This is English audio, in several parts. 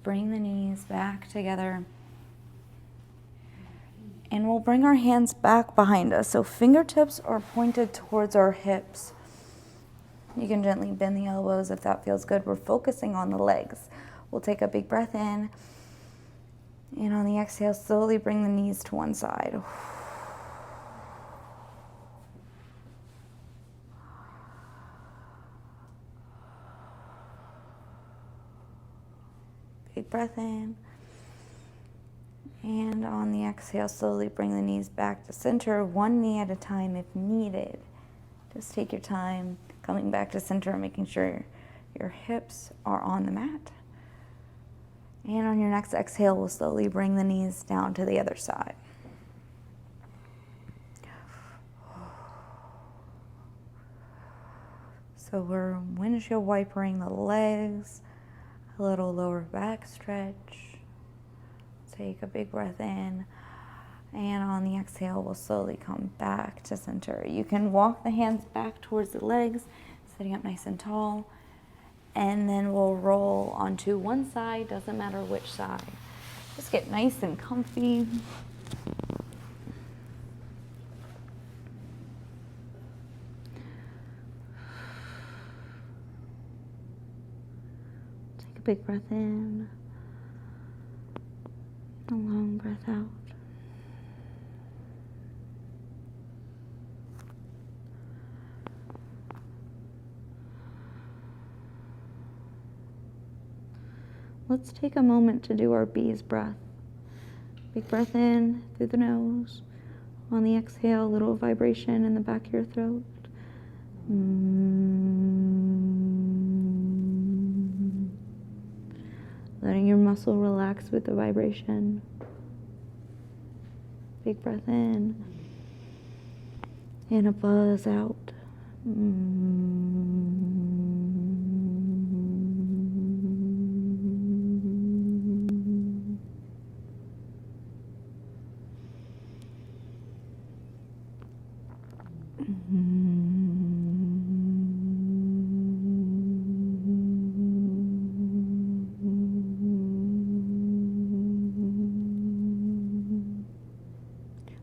bring the knees back together. And we'll bring our hands back behind us. So fingertips are pointed towards our hips. You can gently bend the elbows if that feels good. We're focusing on the legs. We'll take a big breath in. And on the exhale, slowly bring the knees to one side. Big breath in. And on the exhale, slowly bring the knees back to center, one knee at a time if needed. Just take your time coming back to center, making sure your hips are on the mat. And on your next exhale, we'll slowly bring the knees down to the other side. So we're windshield wipering the legs, a little lower back stretch. Take a big breath in, and on the exhale, we'll slowly come back to center. You can walk the hands back towards the legs, sitting up nice and tall, and then we'll roll onto one side, doesn't matter which side. Just get nice and comfy. Take a big breath in. A long breath out. Let's take a moment to do our bees breath. Big breath in through the nose. On the exhale, a little vibration in the back of your throat. Letting your muscle relax with the vibration. Big breath in. And a buzz out.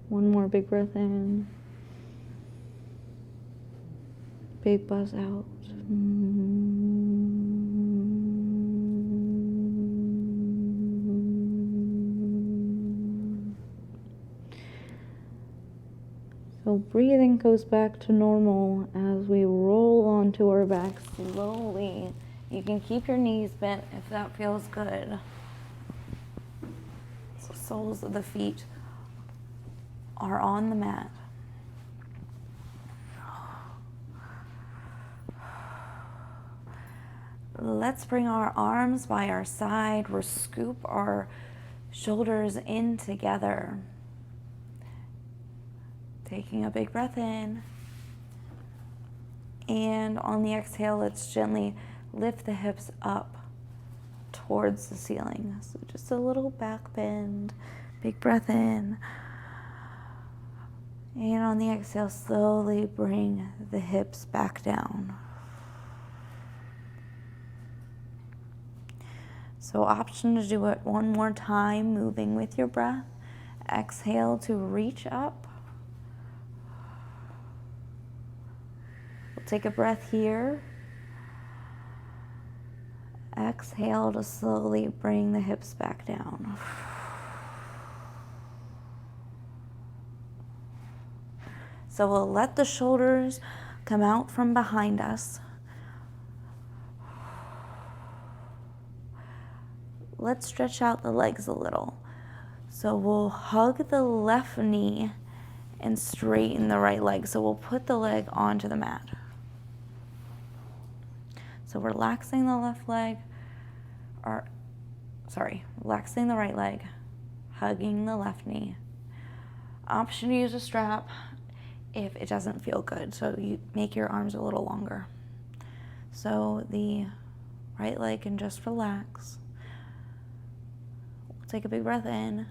One more big breath in. Big buzz out. So breathing goes back to normal as we roll onto our back slowly. You can keep your knees bent if that feels good. So soles of the feet are on the mat. Let's bring our arms by our side. We'll scoop our shoulders in together. Taking a big breath in. And on the exhale, let's gently lift the hips up towards the ceiling. So just a little back bend. Big breath in. And on the exhale, slowly bring the hips back down. So option to do it one more time, moving with your breath. Exhale to reach up. We'll take a breath here. Exhale to slowly bring the hips back down. So we'll let the shoulders come out from behind us. Let's stretch out the legs a little. So we'll hug the left knee and straighten the right leg. So we'll put the leg onto the mat. So relaxing the left leg, relaxing the right leg, hugging the left knee. Option to use a strap if it doesn't feel good. So you make your arms a little longer. So the right leg can just relax. We'll take a big breath in.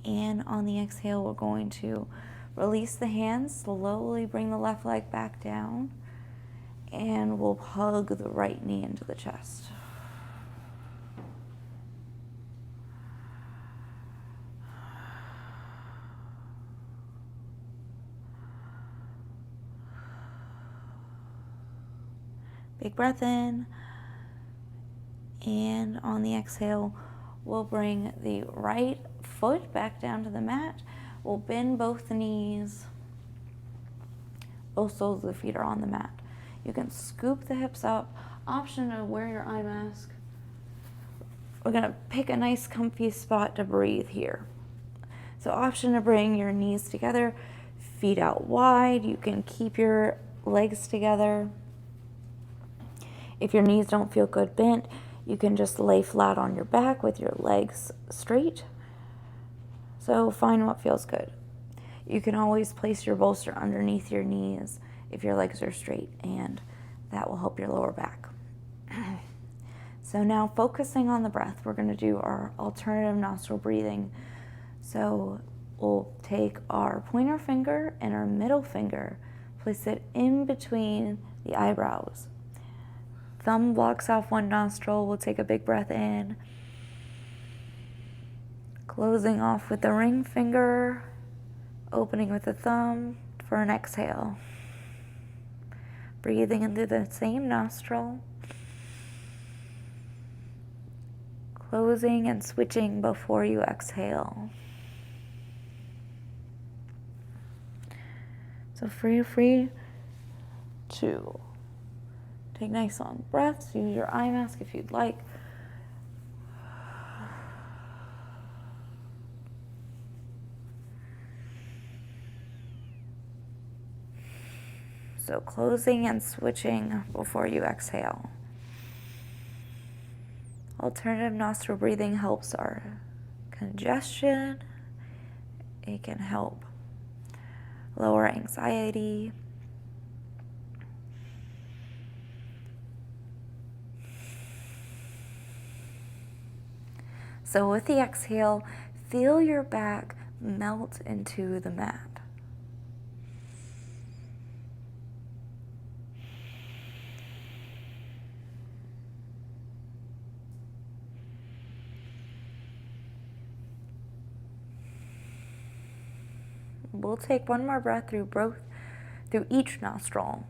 And on the exhale, we're going to release the hands, slowly bring the left leg back down. And we'll hug the right knee into the chest. Big breath in. And on the exhale, we'll bring the right foot back down to the mat. We'll bend both knees. Both soles of the feet are on the mat. You can scoop the hips up. Option to wear your eye mask. We're gonna pick a nice comfy spot to breathe here. So option to bring your knees together, feet out wide. You can keep your legs together. If your knees don't feel good bent, you can just lay flat on your back with your legs straight. So find what feels good. You can always place your bolster underneath your knees if your legs are straight, and that will help your lower back. So now focusing on the breath, we're going to do our alternative nostril breathing. So we'll take our pointer finger and our middle finger, place it in between the eyebrows. Thumb blocks off one nostril. We'll take a big breath in. Closing off with the ring finger, opening with the thumb for an exhale. Breathing into the same nostril. Closing and switching before you exhale. So feel free to take nice long breaths. Use your eye mask if you'd like. So closing and switching before you exhale. Alternative nostril breathing helps our congestion. It can help lower anxiety. So with the exhale, feel your back melt into the mat. We'll take one more breath through each nostril.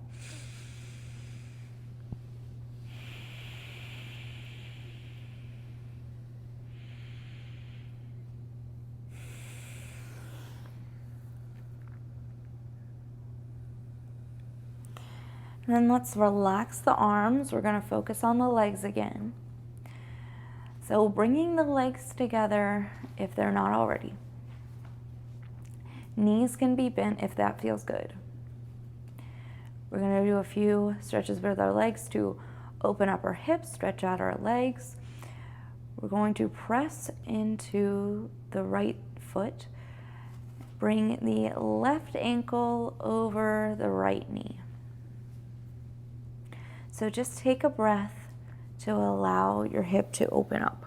And then let's relax the arms. We're going to focus on the legs again. So bringing the legs together if they're not already. Knees can be bent if that feels good. We're going to do a few stretches with our legs to open up our hips, stretch out our legs. We're going to press into the right foot. Bring the left ankle over the right knee. So just take a breath to allow your hip to open up.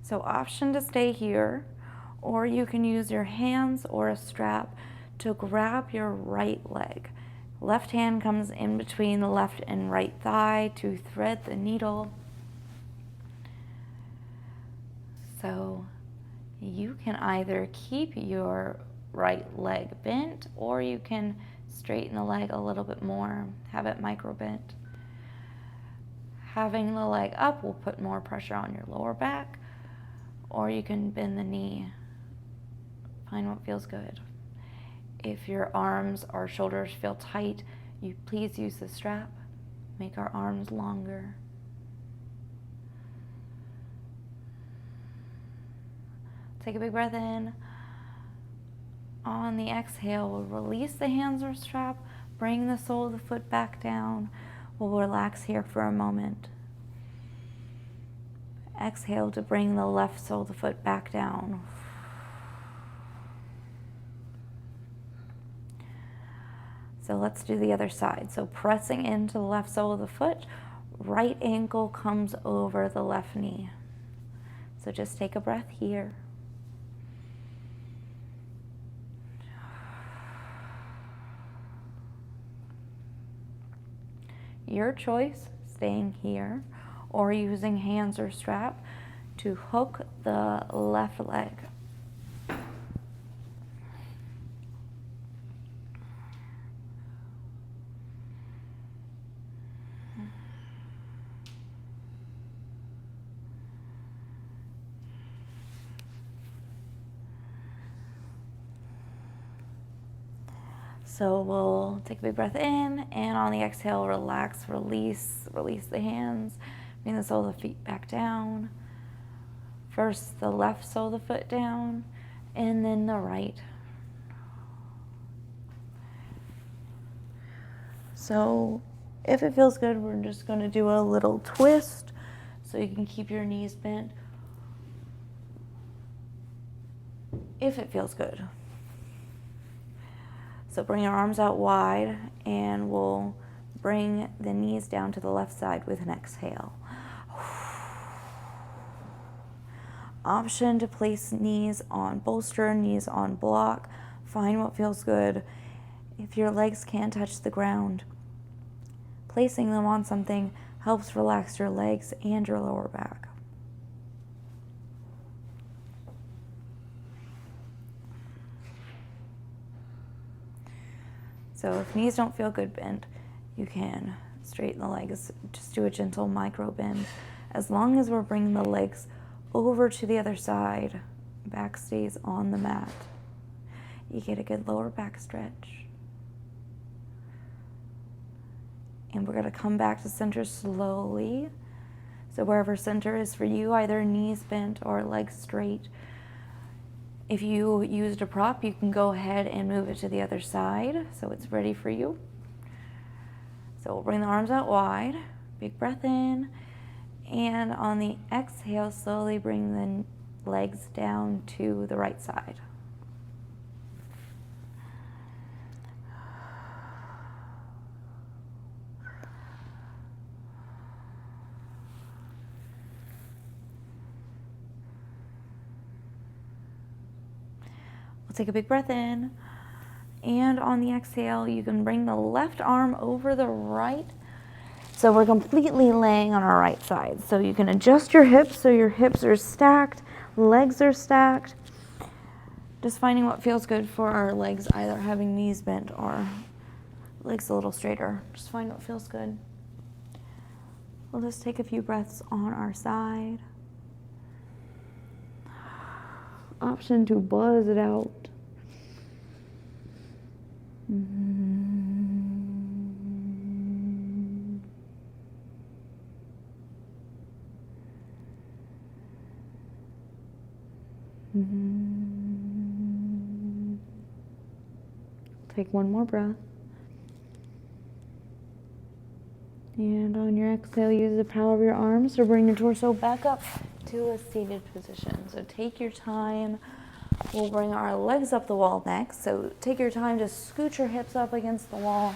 So option to stay here, or you can use your hands or a strap to grab your right leg. Left hand comes in between the left and right thigh to thread the needle. So you can either keep your right leg bent, or you can straighten the leg a little bit more, have it micro bent. Having the leg up will put more pressure on your lower back, or you can bend the knee. Find what feels good. If your arms or shoulders feel tight, you please use the strap. Make our arms longer. Take a big breath in. On the exhale, we'll release the hands or strap, bring the sole of the foot back down. We'll relax here for a moment. Exhale to bring the left sole of the foot back down. So let's do the other side. So pressing into the left sole of the foot, right ankle comes over the left knee. So just take a breath here. Your choice, staying here, or using hands or strap to hook the left leg. So we'll take a big breath in, and on the exhale, relax, release the hands. Bring the sole of the feet back down. First the left sole of the foot down, and then the right. So if it feels good, we're just going to do a little twist so you can keep your knees bent. If it feels good. So bring your arms out wide, and we'll bring the knees down to the left side with an exhale. Option to place knees on bolster, knees on block. Find what feels good. If your legs can't touch the ground, placing them on something helps relax your legs and your lower back. So if knees don't feel good bent, you can straighten the legs. Just do a gentle micro bend. As long as we're bringing the legs over to the other side, back stays on the mat. You get a good lower back stretch. And we're going to come back to center slowly. So wherever center is for you, either knees bent or legs straight. If you used a prop, you can go ahead and move it to the other side so it's ready for you. So we'll bring the arms out wide, big breath in, and on the exhale, slowly bring the legs down to the right side. Take a big breath in, and on the exhale, you can bring the left arm over the right. So we're completely laying on our right side. So you can adjust your hips so your hips are stacked, legs are stacked. Just finding what feels good for our legs, either having knees bent or legs a little straighter. Just find what feels good. We'll just take a few breaths on our side. Option to buzz it out. Take one more breath. And on your exhale, use the power of your arms to bring your torso back up to a seated position. So take your time. We'll bring our legs up the wall next. So take your time to scoot your hips up against the wall.